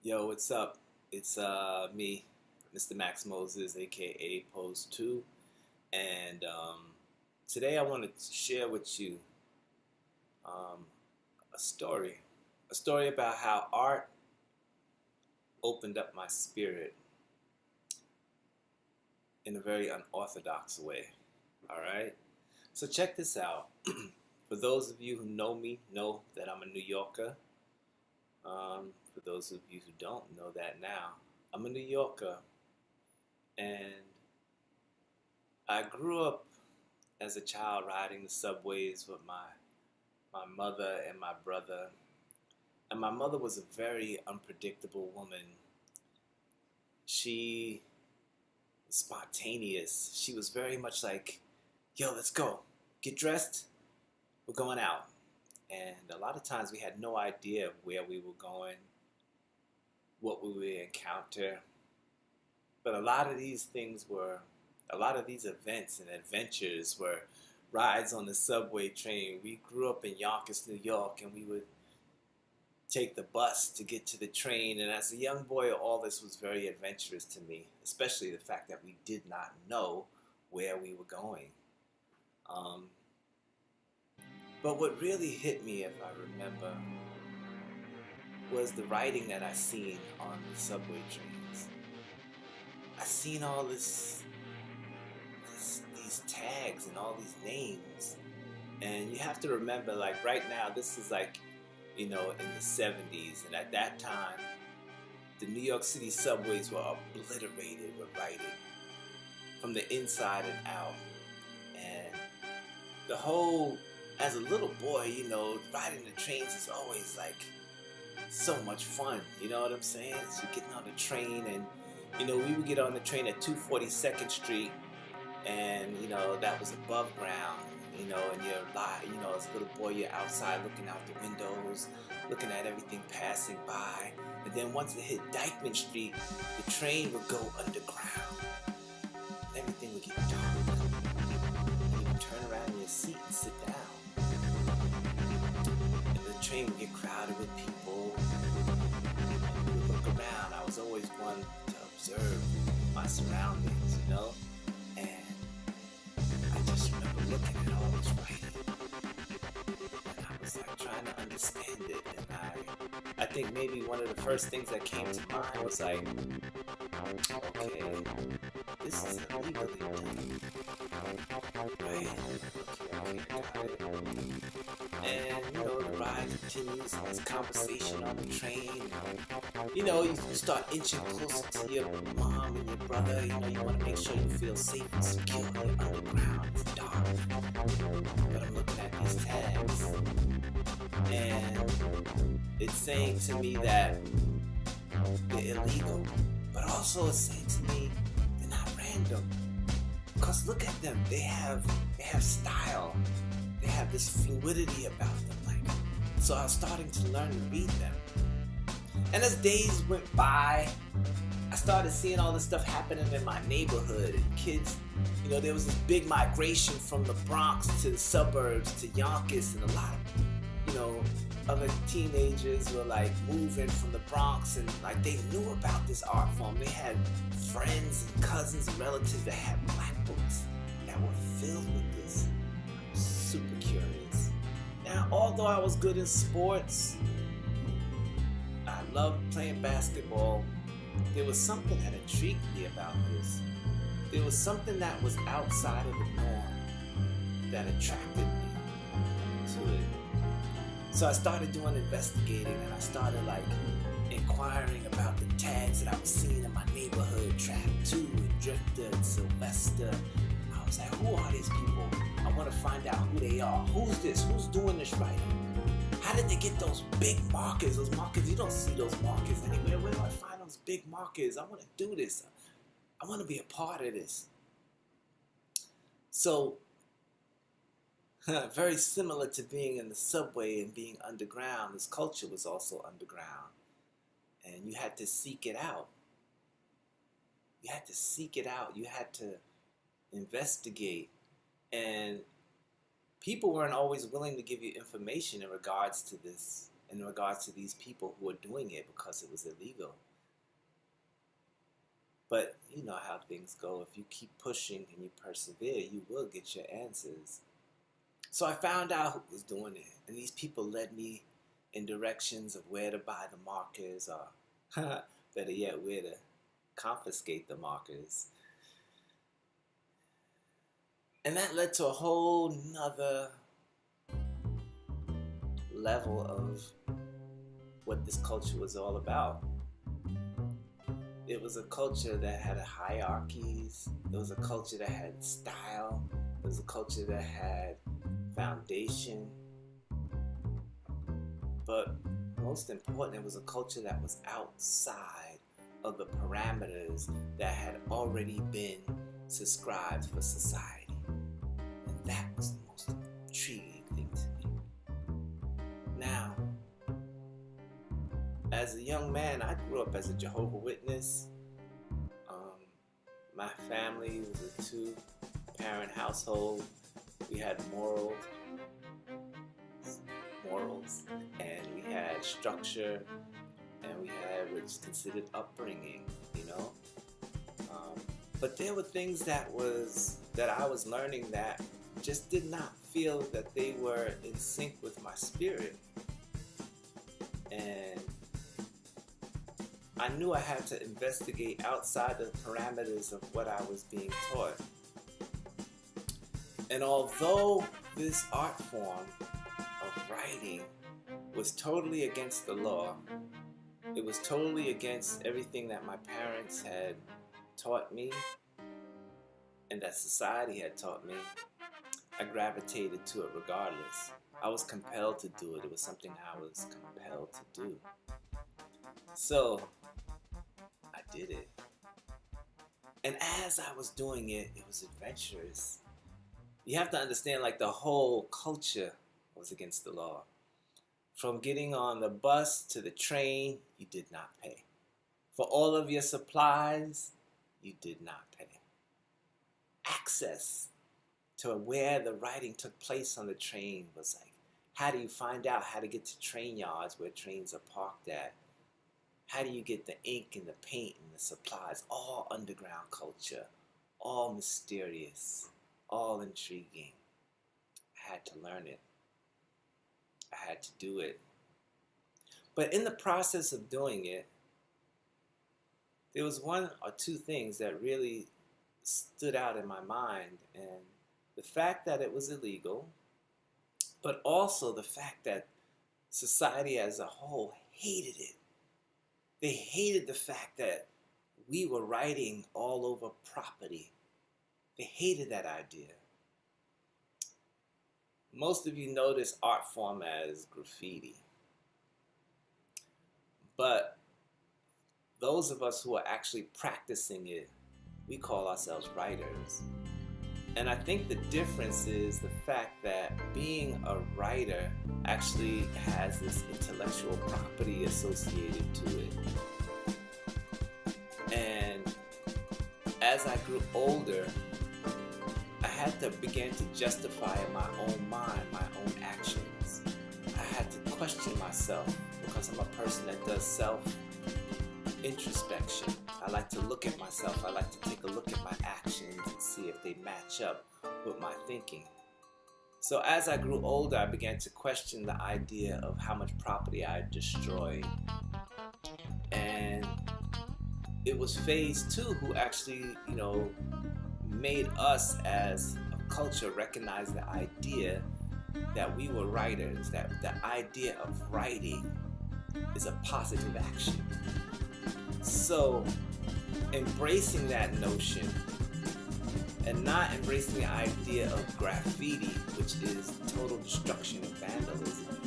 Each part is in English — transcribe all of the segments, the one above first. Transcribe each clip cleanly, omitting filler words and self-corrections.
Yo, what's up? It's me, Mr. Max Moses, aka Pose 2, and today I want to share with you um, a story. A story about how art opened up my spirit in a very unorthodox way. All right? So, check this out. For those of you who know me, know that I'm a New Yorker. For those of you who don't know that now, I'm a New Yorker, and I grew up as a child riding the subways with my mother and my brother. And my mother was a very unpredictable woman. She was spontaneous. She was very much like, yo, let's go. Get dressed. We're going out. And a lot of times we had no idea where we were going, what we would encounter. But a lot of these events and adventures were rides on the subway train. We grew up in Yonkers, New York, and we would take the bus to get to the train. And as a young boy, all this was very adventurous to me, especially the fact that we did not know where we were going. Um, but what really hit me, if I remember, was the writing that I seen on the subway trains. I seen all these tags and all these names. And you have to remember, like right now, this is like, in the 70s. And at that time, the New York City subways were obliterated with writing from the inside and out. And as a little boy, riding the trains is always like so much fun. You know what I'm saying? So you're getting on the train and, we would get on the train at 242nd Street, and that was above ground, and as a little boy, you're outside looking out the windows, looking at everything passing by. And then once it hit Dyckman Street, the train would go underground, and everything would get dark, and you would turn around in your seat and sit down, and the train would get crowded with people. You would look around. I was always one to observe my surroundings, and I just remember looking at all this writing, and I was like trying to understand it. And I think maybe one of the first things that came to mind was like, okay, this is illegally done, right? Okay, got it. And the ride continues, and there's conversation on the train. You start inching closer to your mom and your brother. You want to make sure you feel safe and secure. You're underground, it's dark. But I'm looking at these tags, and it's saying to me that they're illegal, but also it's saying to me they're not random. Because look at them, they have style. They have this fluidity about them. So I was starting to learn to read them. And as days went by, I started seeing all this stuff happening in my neighborhood. And kids, there was this big migration from the Bronx to the suburbs to Yonkers, and a lot of, other teenagers were like moving from the Bronx, and like they knew about this art form. They had friends and cousins and relatives that had black books that were filled with this. I was super curious. Now, although I was good in sports, I loved playing basketball, there was something that intrigued me about this. There was something that was outside of the norm that attracted me to it. So I started doing investigating, and I started inquiring about the tags that I was seeing in my neighborhood, Trap 2 and Drifter and Sylvester. I was like, who are these people? I want to find out who they are. Who's this? Who's doing this writing? How did they get those big markers? Those markers, you don't see those markers anywhere. Where do I find those big markers? I want to do this. I want to be a part of this. So, very similar to being in the subway and being underground, this culture was also underground. And you had to seek it out. You had to seek it out. You had to investigate. And people weren't always willing to give you information in regards to this in regards to these people who were doing it because it was illegal. But you know how things go. If you keep pushing and you persevere, you will get your answers. So I found out who was doing it, and these people led me in directions of where to buy the markers, or better yet, where to confiscate the markers. And that led to a whole nother level of what this culture was all about. It was a culture that had hierarchies. It was a culture that had style. It was a culture that had foundation. But most important, it was a culture that was outside of the parameters that had already been subscribed for society. And that was the most intriguing thing to me. Now, as a young man, I grew up as a Jehovah's Witness. My family was a 2-parent household. We had morals, and we had structure, and we had what's considered upbringing, you know. But there were things that I was learning that just did not feel that they were in sync with my spirit, and I knew I had to investigate outside the parameters of what I was being taught. And although this art form of writing was totally against the law, it was totally against everything that my parents had taught me and that society had taught me, I gravitated to it regardless. I was compelled to do it. It was something I was compelled to do. So I did it. And as I was doing it, it was adventurous. You have to understand, like, the whole culture was against the law. From getting on the bus to the train, you did not pay. For all of your supplies, you did not pay. Access to where the writing took place on the train was like, how do you find out how to get to train yards where trains are parked at? How do you get the ink and the paint and the supplies? All underground culture, all mysterious, all intriguing. I had to learn it. I had to do it. But in the process of doing it, there was one or two things that really stood out in my mind. And the fact that it was illegal, but also the fact that society as a whole hated it. They hated the fact that we were writing all over property. They hated that idea. Most of you know this art form as graffiti. But those of us who are actually practicing it, we call ourselves writers. And I think the difference is the fact that being a writer actually has this intellectual property associated to it. And as I grew older, I had to begin to justify in my own mind, my own actions. I had to question myself because I'm a person that does self-introspection. I like to look at myself. I like to take a look at my actions and see if they match up with my thinking. So as I grew older, I began to question the idea of how much property I had destroyed. And it was Phase 2 who actually, made us as a culture recognize the idea that we were writers, that the idea of writing is a positive action. So embracing that notion and not embracing the idea of graffiti, which is total destruction and vandalism,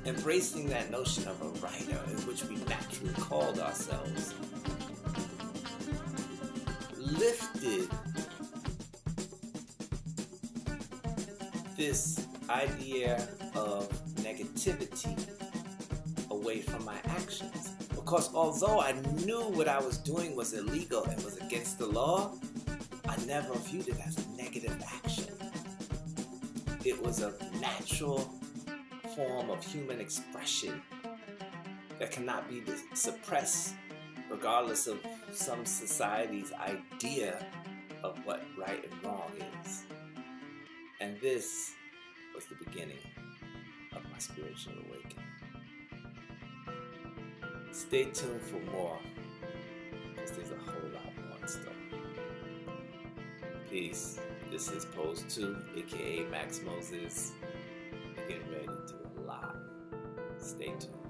embracing that notion of a writer, in which we naturally called ourselves, lifted this idea of negativity away from my actions. Because although I knew what I was doing was illegal and was against the law, I never viewed it as a negative action. It was a natural form of human expression that cannot be suppressed regardless of some society's idea of what right and wrong is. And this was the beginning of my spiritual awakening. Stay tuned for more, because there's a whole lot more in store. Peace. This is Pose 2, aka Max Moses. We're getting ready to do a lot. Stay tuned.